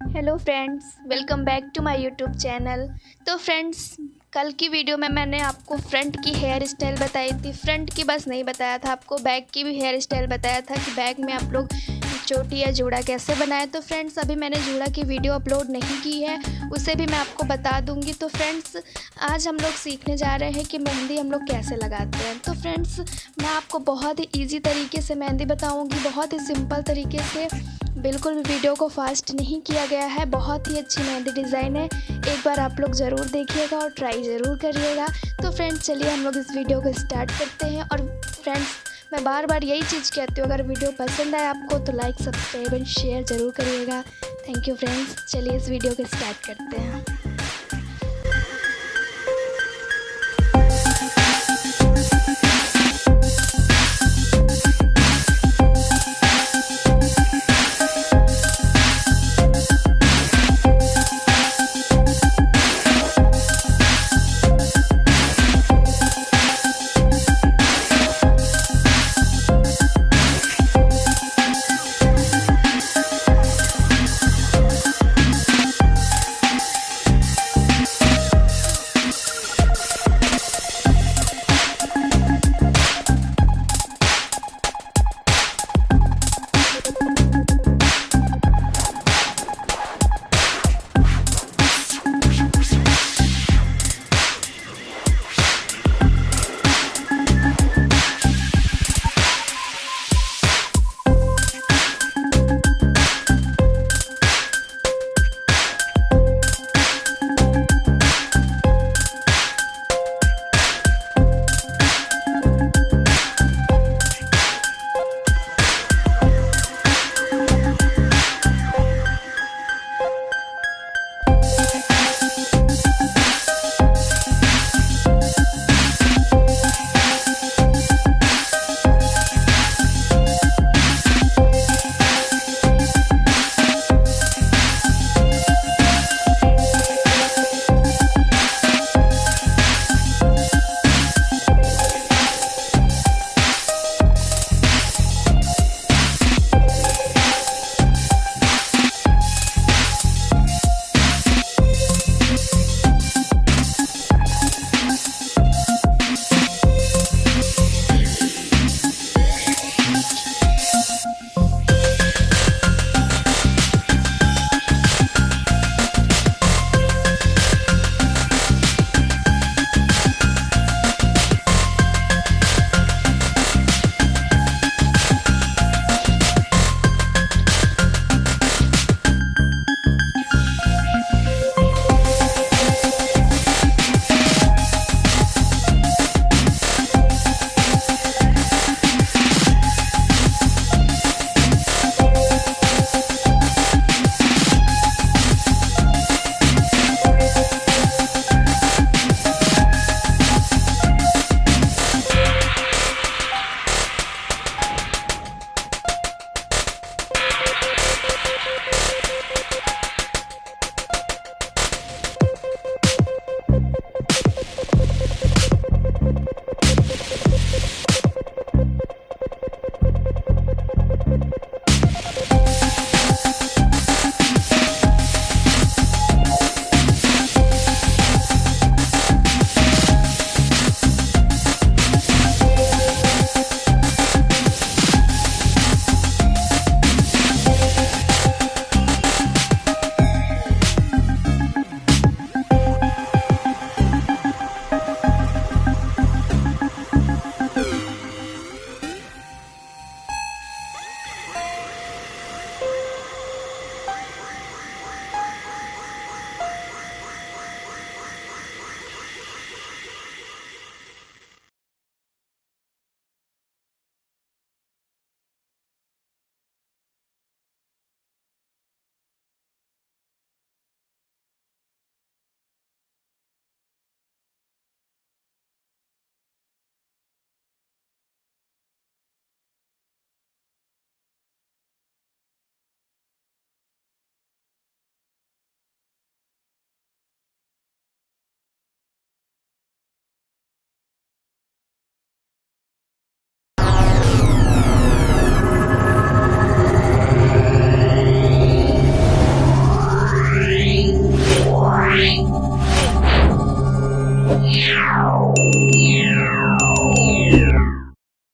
Hello friends, welcome back to my YouTube channel. तो friends, कल की वीडियो में मैंने आपको फ्रंट की हेयर स्टाइल बताई थी। फ्रंट की बस नहीं बताया था, आपको बैक की भी हेयर स्टाइल बताया था कि बैक में आप लोग चोटी या जूड़ा कैसे बनाए। तो फ्रेंड्स, अभी मैंने जूड़ा की वीडियो अपलोड नहीं की है, उसे भी मैं आपको बता दूंगी। तो फ्रेंड्स, आज हम लोग सीखने जा रहे हैं कि मेहंदी हम लोग कैसे लगाते हैं। तो फ्रेंड्स, मैं आपको बहुत ही ईजी तरीके से मेहंदी बताऊँगी, बहुत ही सिंपल तरीके से। बिल्कुल भी वीडियो को फास्ट नहीं किया गया है। बहुत ही अच्छी मेहंदी डिज़ाइन है, एक बार आप लोग ज़रूर देखिएगा और ट्राई ज़रूर करिएगा। तो फ्रेंड्स, चलिए हम लोग इस वीडियो को स्टार्ट करते हैं। और फ्रेंड्स, मैं बार बार यही चीज़ कहती हूँ, अगर वीडियो पसंद आए आपको तो लाइक, सब्सक्राइब एंड शेयर ज़रूर करिएगा। Thank you friends. चलिए इस वीडियो को स्टार्ट करते हैं।